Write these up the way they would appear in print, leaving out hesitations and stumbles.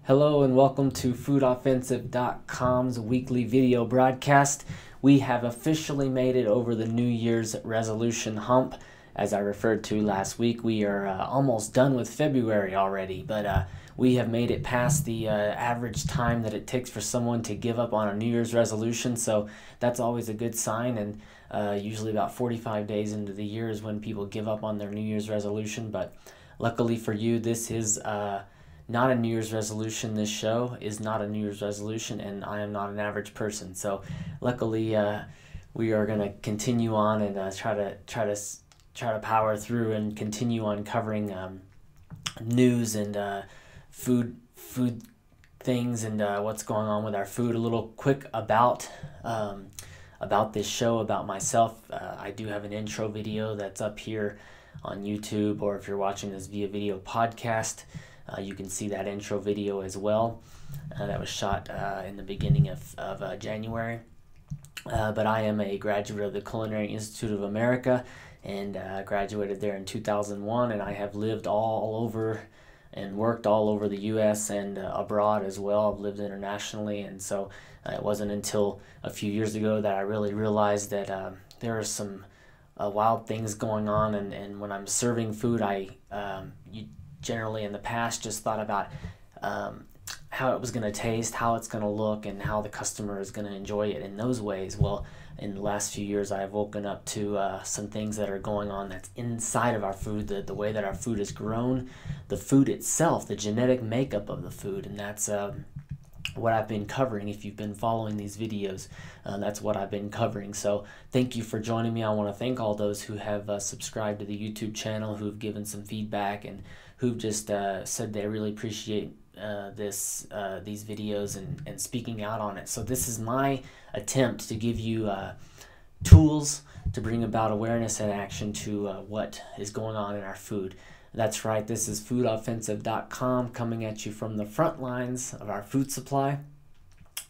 Hello and welcome to foodoffensive.com's weekly video broadcast. We have officially made it over the New Year's resolution hump. As I referred to last week, we are almost done with February already, but we have made it past the average time that it takes for someone to give up on a New Year's resolution, so that's always a good sign. And usually about 45 days into the year is when people give up on their New Year's resolution, but luckily for you, this is not a New Year's resolution. This show is not a New Year's resolution, and I am not an average person. So luckily we are going to continue on and try to power through and continue on covering news and food things and what's going on with our food. A little quick about this show, about myself. I do have an intro video that's up here on YouTube, or if you're watching this via video podcast, you can see that intro video as well. That was shot in the beginning of January. But I am a graduate of the Culinary Institute of America, and graduated there in 2001, and I have lived all over and worked all over the U.S. and abroad as well. I've lived internationally, and so it wasn't until a few years ago that I really realized that there are some wild things going on, and when I'm serving food, you generally in the past just thought about how it was going to taste, how it's going to look, and how the customer is going to enjoy it in those ways. Well, in the last few years, I have woken up to some things that are going on that's inside of our food, the way that our food is grown, the food itself, the genetic makeup of the food, and that's what I've been covering. If you've been following these videos, that's what I've been covering. So thank you for joining me. I want to thank all those who have subscribed to the YouTube channel, who've given some feedback, and who've just said they really appreciate these videos and speaking out on it. So this is my attempt to give you tools to bring about awareness and action to what is going on in our food. That's right, this is foodoffensive.com coming at you from the front lines of our food supply.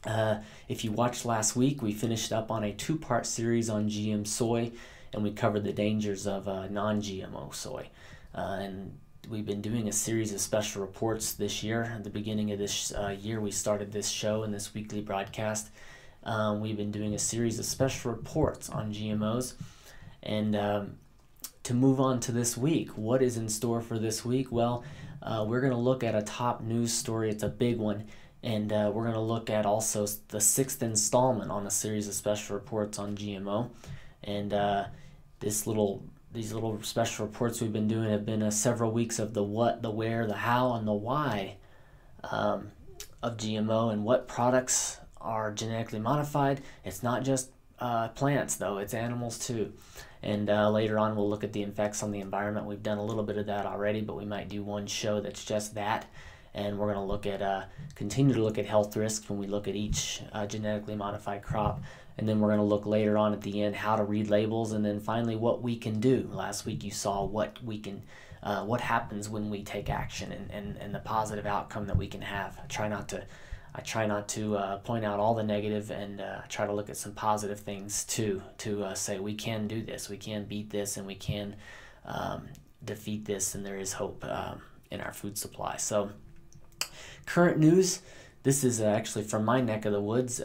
If you watched last week, we finished up on a two-part series on GM soy, and we covered the dangers of non-GMO soy. And we've been doing a series of special reports this year. At the beginning of this year, we started this show and this weekly broadcast. We've been doing a series of special reports on GMOs. And to move on to this week, what is in store for this week? Well, we're going to look at a top news story. It's a big one. And we're going to look at also the 6th installment on a series of special reports on GMO. And these little special reports we've been doing have been several weeks of the what, the where, the how, and the why of GMO, and what products are genetically modified. It's not just plants, though. It's animals, too. And later on, we'll look at the effects on the environment. We've done a little bit of that already, but we might do one show that's just that. And we're going to look at, continue to look at health risks when we look at each genetically modified crop. And then we're going to look later on at the end how to read labels, and then finally what we can do. Last week you saw what we can, what happens when we take action, and the positive outcome that we can have. I try not to point out all the negative, and try to look at some positive things too, to say we can do this, we can beat this, and we can defeat this, and there is hope in our food supply. So current news, this is actually from my neck of the woods,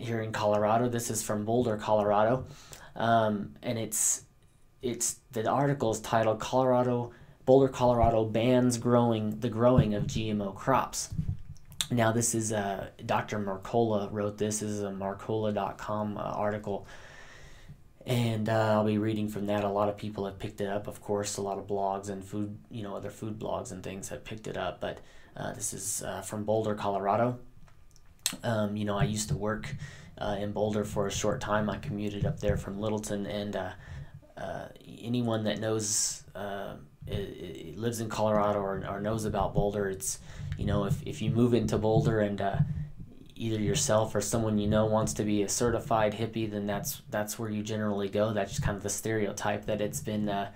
here in Colorado. This is from Boulder, Colorado, and the article is titled Boulder, Colorado bans the growing of GMO crops. Now this is Dr. Mercola wrote this. This is a Mercola.com article, and I'll be reading from that. A lot of people have picked it up, of course. A lot of blogs and food, other food blogs and things have picked it up, but this is from Boulder, Colorado. I used to work in Boulder for a short time. I commuted up there from Littleton, and anyone that knows lives in Colorado or knows about Boulder, it's if you move into Boulder and either yourself or someone wants to be a certified hippie, then that's where you generally go. That's just kind of the stereotype that it's been that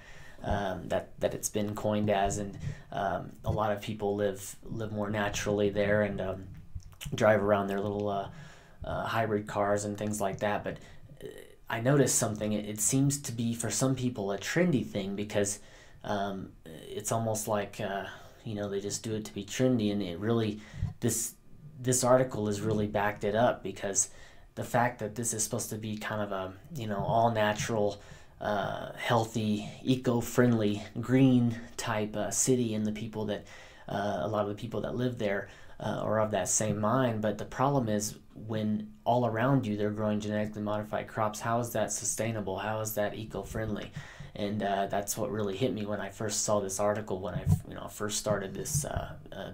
it's been coined as, and a lot of people live more naturally there and drive around their little hybrid cars and things like that. But I noticed something. It seems to be, for some people, a trendy thing, because it's almost like they just do it to be trendy. And it really, this article has really backed it up, because the fact that this is supposed to be kind of a, all natural, healthy, eco-friendly, green type city, and the people that, a lot of the people that live there are of that same mind. But the problem is, when all around you they're growing genetically modified crops, how is that sustainable? How is that eco-friendly? And that's what really hit me when I first saw this article. When I first started this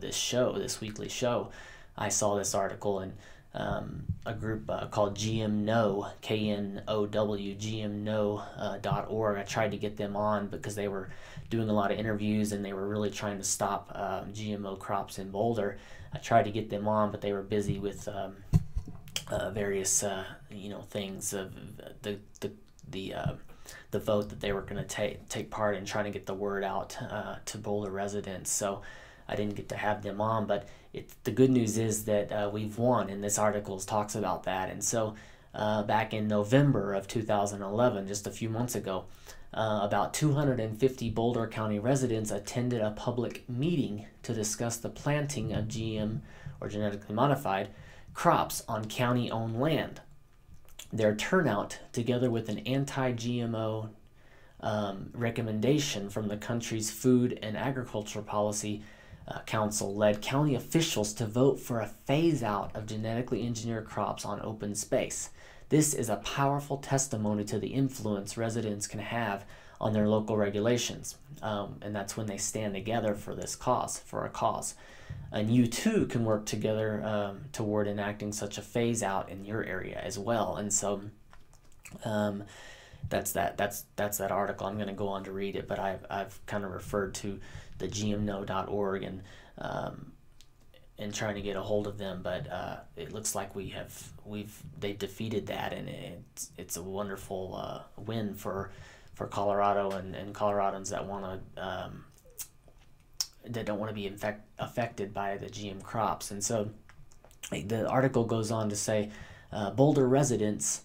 this weekly show, I saw this article, and a group called GMO, K-N-O-W, GMO.org. I tried to get them on because they were doing a lot of interviews, and they were really trying to stop GMO crops in Boulder. I tried to get them on, but they were busy with various things of the vote that they were going to take part in, trying to get the word out to Boulder residents. So I didn't get to have them on, but the good news is that we've won, and this article talks about that. And so back in November of 2011, just a few months ago, about 250 Boulder County residents attended a public meeting to discuss the planting of GM, or genetically modified, crops on county-owned land. Their turnout, together with an anti-GMO recommendation from the country's Food and Agriculture Policy Council, led county officials to vote for a phase-out of genetically engineered crops on open space. This is a powerful testimony to the influence residents can have on their local regulations, and that's when they stand together for this cause, And you too can work together toward enacting such a phase out in your area as well. And so that's that article. I'm going to go on to read it, but I've kind of referred to the GMO.org and trying to get a hold of them, but it looks like they defeated that, and it's a wonderful win for Colorado and Coloradans that don't want to be affected by the GM crops. And so the article goes on to say, Boulder residents,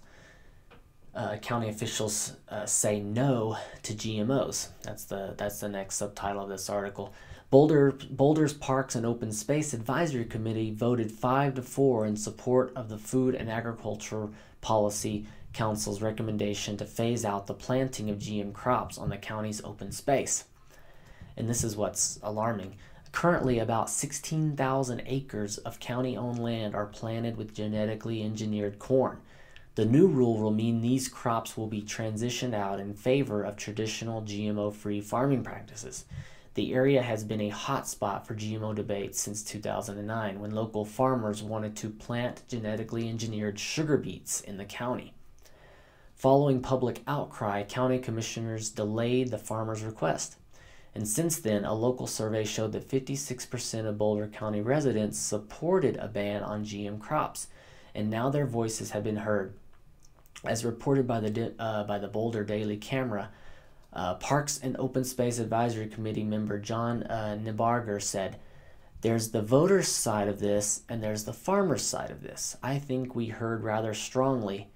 county officials say no to GMOs. That's the next subtitle of this article. Boulder's Parks and Open Space Advisory Committee voted 5-4 in support of the Food and Agriculture Policy Council's recommendation to phase out the planting of GM crops on the county's open space. And this is what's alarming. Currently, about 16,000 acres of county-owned land are planted with genetically engineered corn. The new rule will mean these crops will be transitioned out in favor of traditional GMO-free farming practices. The area has been a hot spot for GMO debates since 2009, when local farmers wanted to plant genetically engineered sugar beets in the county. Following public outcry, county commissioners delayed the farmers' request. And since then, a local survey showed that 56% of Boulder County residents supported a ban on GM crops, and now their voices have been heard. As reported by the Boulder Daily Camera, Parks and Open Space Advisory Committee member John Nebarger said, "There's the voters' side of this, and there's the farmers' side of this. I think we heard rather strongly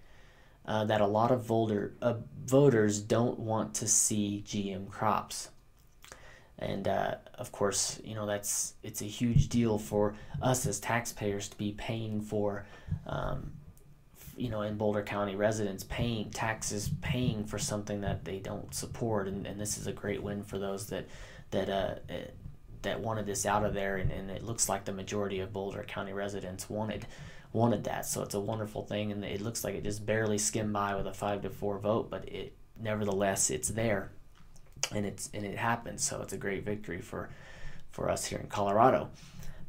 that a lot of voters don't want to see GM crops." And of course, it's a huge deal for us as taxpayers to be paying for, in Boulder County, residents paying taxes, paying for something that they don't support. And this is a great win for those that wanted this out of there. And it looks like the majority of Boulder County residents wanted that. So it's a wonderful thing. And it looks like it just barely skimmed by with a 5-4 vote, but nevertheless, it's there. And it happened, so it's a great victory for us here in Colorado.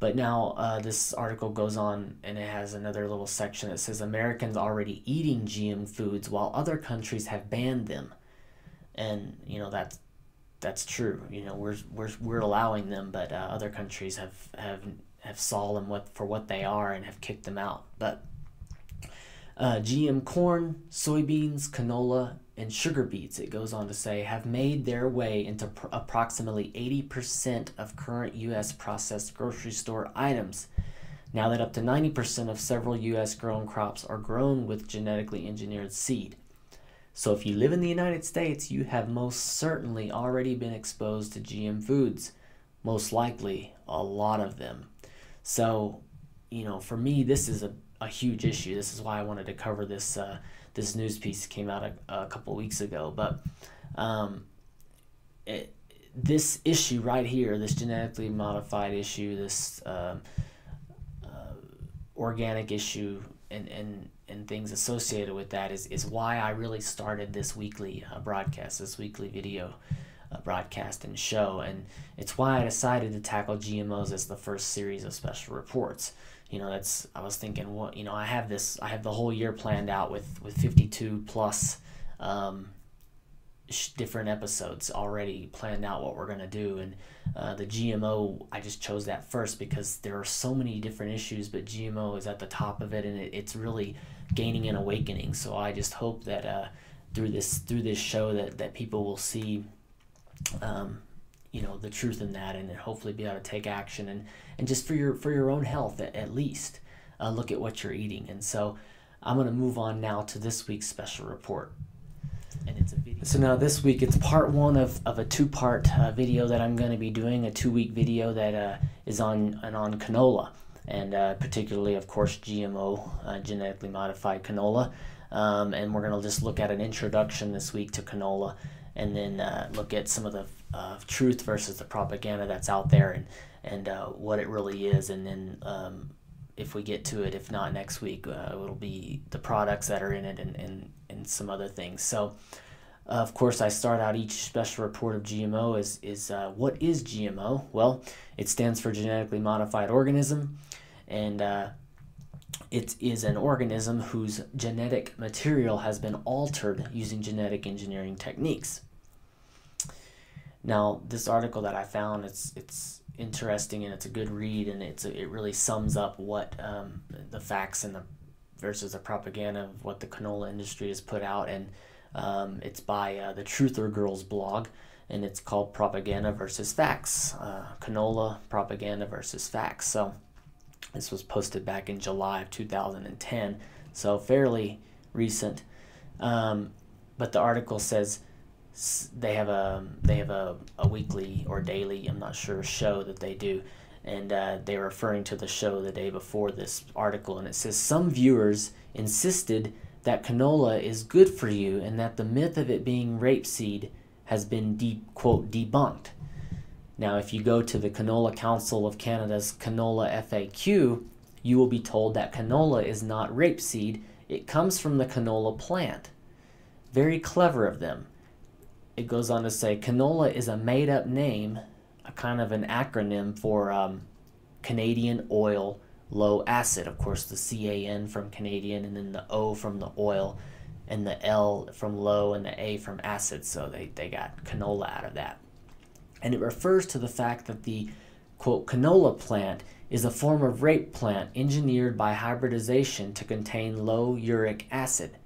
But now this article goes on, and it has another little section that says Americans are already eating GM foods while other countries have banned them, and that's true. We're allowing them, but other countries have saw them for what they are and have kicked them out. But GM corn, soybeans, canola, and sugar beets, it goes on to say, have made their way into approximately 80% of current U.S. processed grocery store items, now that up to 90% of several U.S. grown crops are grown with genetically engineered seed. So if you live in the United States, you have most certainly already been exposed to GM foods. most likely a lot of them. So, for me, this is a huge issue. This is why I wanted to cover this this news piece that came out a couple weeks ago. But this issue right here, this genetically modified issue, this organic issue, and things associated with that is why I really started this weekly broadcast, this weekly video broadcast and show, and it's why I decided to tackle GMOs as the first series of special reports. I was thinking, what, I have the whole year planned out with 52 plus different episodes already planned out what we're going to do, and the GMO, I just chose that first because there are so many different issues, but GMO is at the top of it, and it's really gaining an awakening. So I just hope that through this show that people will see the truth in that, and hopefully be able to take action, and just for your own health at least, look at what you're eating. And so I'm going to move on now to this week's special report, and it's a video. So now this week it's part one of a two-part video that I'm going to be doing, a 2-week video that is on canola, and particularly, of course, GMO, genetically modified canola, and we're going to just look at an introduction this week to canola, and then look at some of the truth versus the propaganda that's out there, and what it really is. And then if we get to it, if not next week, it'll be the products that are in it, and some other things. So of course, I start out each special report of GMO is what is GMO? Well, it stands for genetically modified organism, and it is an organism whose genetic material has been altered using genetic engineering techniques. Now, this article that I found, it's interesting, and it's a good read, and it really sums up what the facts and versus the propaganda of what the canola industry has put out, and it's by the Truther Girls blog, and it's called Propaganda versus Facts, Canola Propaganda versus Facts. So this was posted back in July of 2010, so fairly recent. But the article says they have a weekly or daily, I'm not sure, show that they do, and they're referring to the show the day before this article, and it says some viewers insisted that canola is good for you and that the myth of it being rapeseed has been quote debunked. Now, if you go to the Canola Council of Canada's Canola FAQ, you will be told that canola is not rapeseed. It comes from the canola plant. Very clever of them. It goes on to say canola is a made-up name, a kind of an acronym for Canadian oil low acid. Of course, the CAN from Canadian, and then the O from the oil, and the L from low, and the A from acid. So they got canola out of that. And it refers to the fact that the, quote, canola plant is a form of rape plant engineered by hybridization to contain low uric acid.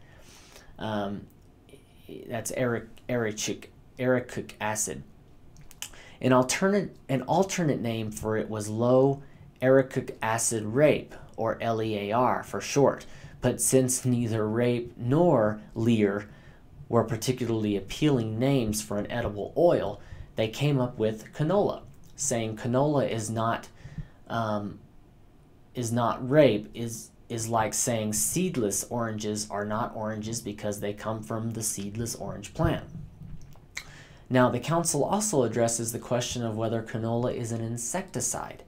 That's eric acid. An alternate name for it was low eric acid rape, or LEAR for short. But since neither rape nor lear were particularly appealing names for an edible oil, they came up with canola, saying canola is not rape, is like saying seedless oranges are not oranges because they come from the seedless orange plant. Now, the council also addresses the question of whether canola is an insecticide.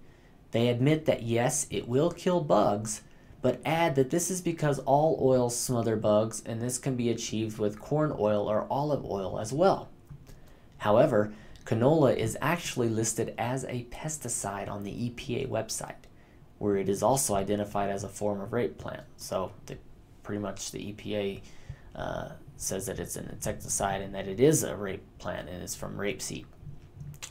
They admit that yes, it will kill bugs, but add that this is because all oils smother bugs, and this can be achieved with corn oil or olive oil as well. However, canola is actually listed as a pesticide on the EPA website, where it is also identified as a form of rape plant. So pretty much the EPA says that it's an insecticide and that it is a rape plant and it's from rapeseed.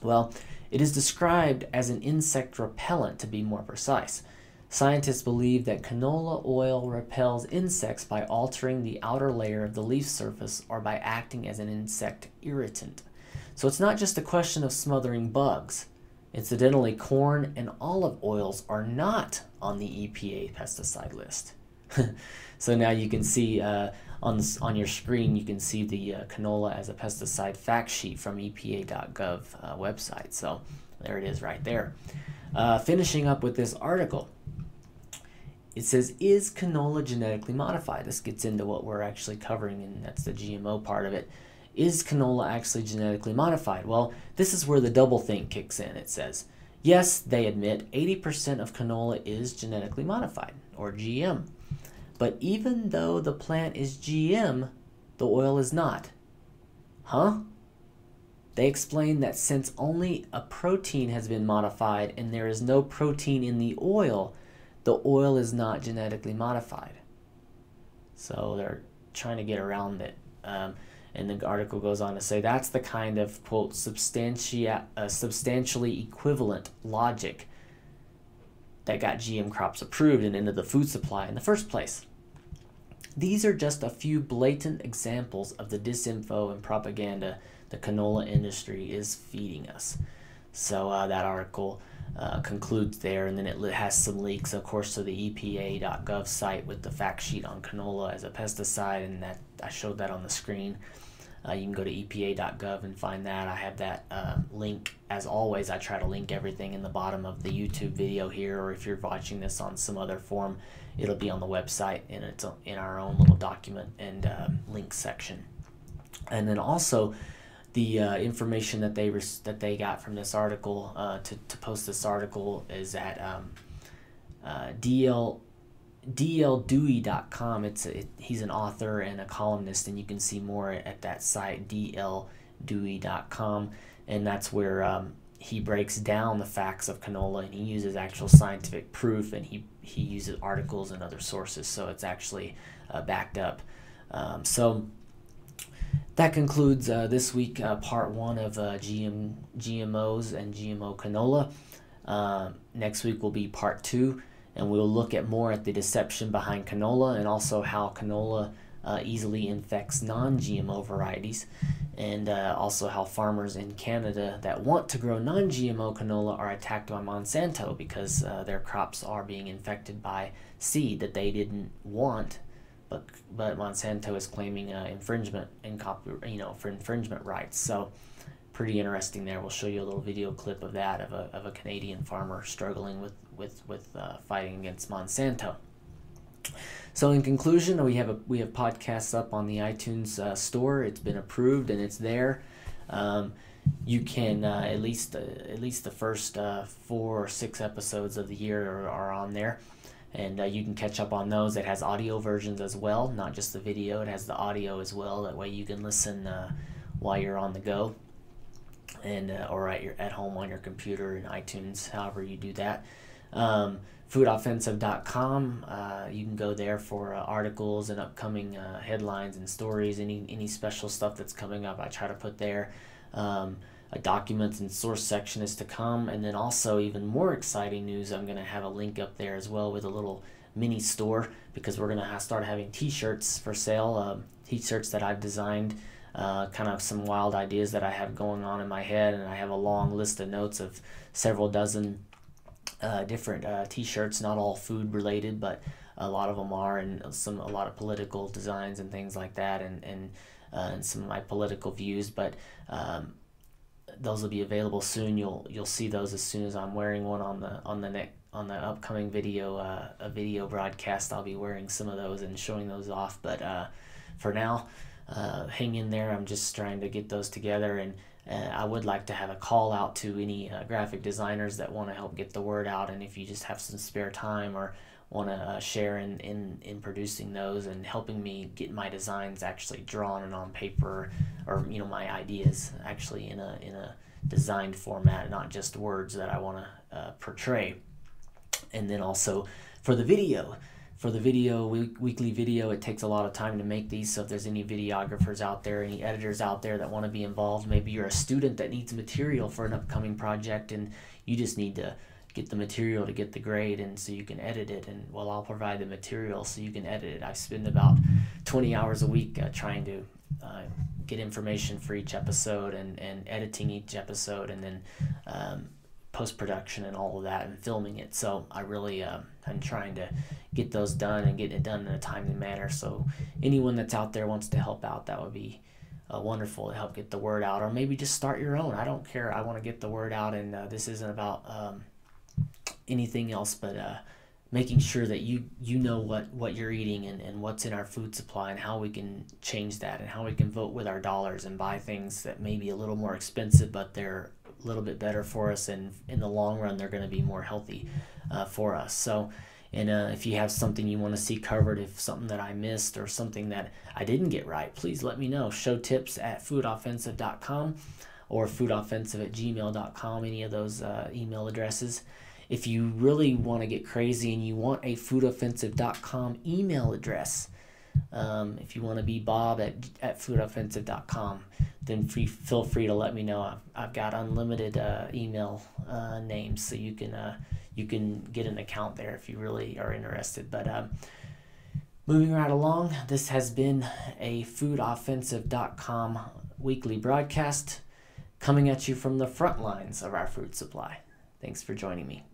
Well, it is described as an insect repellent, to be more precise. Scientists believe that canola oil repels insects by altering the outer layer of the leaf surface or by acting as an insect irritant. So it's not just a question of smothering bugs. Incidentally, corn and olive oils are not on the EPA pesticide list. So now you can see on your screen, you can see the canola as a pesticide fact sheet from EPA.gov website. So There it is right there. Finishing up with this article. It says, is canola genetically modified? This gets into what we're actually covering, and that's the GMO part of it. Is canola actually genetically modified? Well, this is where the double think kicks in. It says, yes, they admit 80% of canola is genetically modified, or GM. But even though the plant is GM, the oil is not. Huh? They explain that since only a protein has been modified and there is no protein in the oil is not genetically modified. So they're trying to get around it. And the article goes on to say that's the kind of, quote, substantially equivalent logic that got GM crops approved and into the food supply in the first place. These are just a few blatant examples of the disinfo and propaganda the canola industry is feeding us. So that article concludes there, and then it has some links, of course, to the EPA.gov site with the fact sheet on canola as a pesticide, and that I showed that on the screen. You can go to EPA.gov and find that. I have that link. As always, I try to link everything in the bottom of the YouTube video here, or if you're watching this on some other form, it'll be on the website, and it's in our own little document and link section. And then also, the information that they got from this article to post this article is at dldewey.com. He's an author and a columnist, and you can see more at that site, dldewey.com, and that's where he breaks down the facts of canola, and he uses actual scientific proof, and he uses articles and other sources, so it's actually backed up. So that concludes this week, part 1 of GMOs and GMO canola. Next week will be part 2, and we'll look at more at the deception behind canola, and also how canola easily infects non-GMO varieties, and also how farmers in Canada that want to grow non-GMO canola are attacked by Monsanto because their crops are being infected by seed that they didn't want. But Monsanto is claiming infringement and for infringement rights. So pretty interesting there. We'll show you a little video clip of that, of a Canadian farmer struggling with fighting against Monsanto. So in conclusion, we have podcasts up on the iTunes store. It's been approved and it's there. You can at least the first 4 or 6 episodes of the year are on there. And you can catch up on those. It has audio versions as well, not just the video. It has the audio as well. That way you can listen while you're on the go, and or at home on your computer in iTunes, however you do that. Foodoffensive.com. You can go there for articles and upcoming headlines and stories. Any special stuff that's coming up, I try to put there. A documents and source section is to come, and then also even more exciting news, I'm going to have a link up there as well with a little mini store, because we're going to start having t-shirts for sale, t-shirts that I've designed, kind of some wild ideas that I have going on in my head, and I have a long list of notes of several dozen different t-shirts, not all food related, but a lot of them are, and a lot of political designs and things like that, and some of my political views, but those will be available soon. You'll see those as soon as I'm wearing one on the upcoming video broadcast. I'll be wearing some of those and showing those off. But for now, hang in there. I'm just trying to get those together, and I would like to have a call out to any graphic designers that want to help get the word out. And if you just have some spare time or want to share in producing those and helping me get my designs actually drawn and on paper, or my ideas actually in a designed format, not just words that I want to portray. And then also for the video, weekly video, it takes a lot of time to make these. So if there's any videographers out there, any editors out there that want to be involved, maybe you're a student that needs material for an upcoming project and you just need to get the material to get the grade, and so you can edit it, and I'll provide the material so you can edit it. I spend about 20 hours a week trying to get information for each episode, and editing each episode, and then post-production and all of that, and filming it. So I really I'm trying to get those done and get it done in a timely manner. So anyone that's out there wants to help out, that would be wonderful to help get the word out, or maybe just start your own. I don't care. I want to get the word out, and this isn't about anything else but making sure that you know what you're eating and what's in our food supply, and how we can change that, and how we can vote with our dollars and buy things that may be a little more expensive, but they're a little bit better for us, and in the long run they're going to be more healthy for us. So, and if you have something you want to see covered, if something that I missed or something that I didn't get right, please let me know. Show tips at foodoffensive.com or foodoffensive@gmail.com, any of those email addresses. If you really want to get crazy and you want a foodoffensive.com email address, if you want to be Bob at foodoffensive.com, then feel free to let me know. I've got unlimited email names, so you can get an account there if you really are interested. But moving right along, this has been a foodoffensive.com weekly broadcast coming at you from the front lines of our food supply. Thanks for joining me.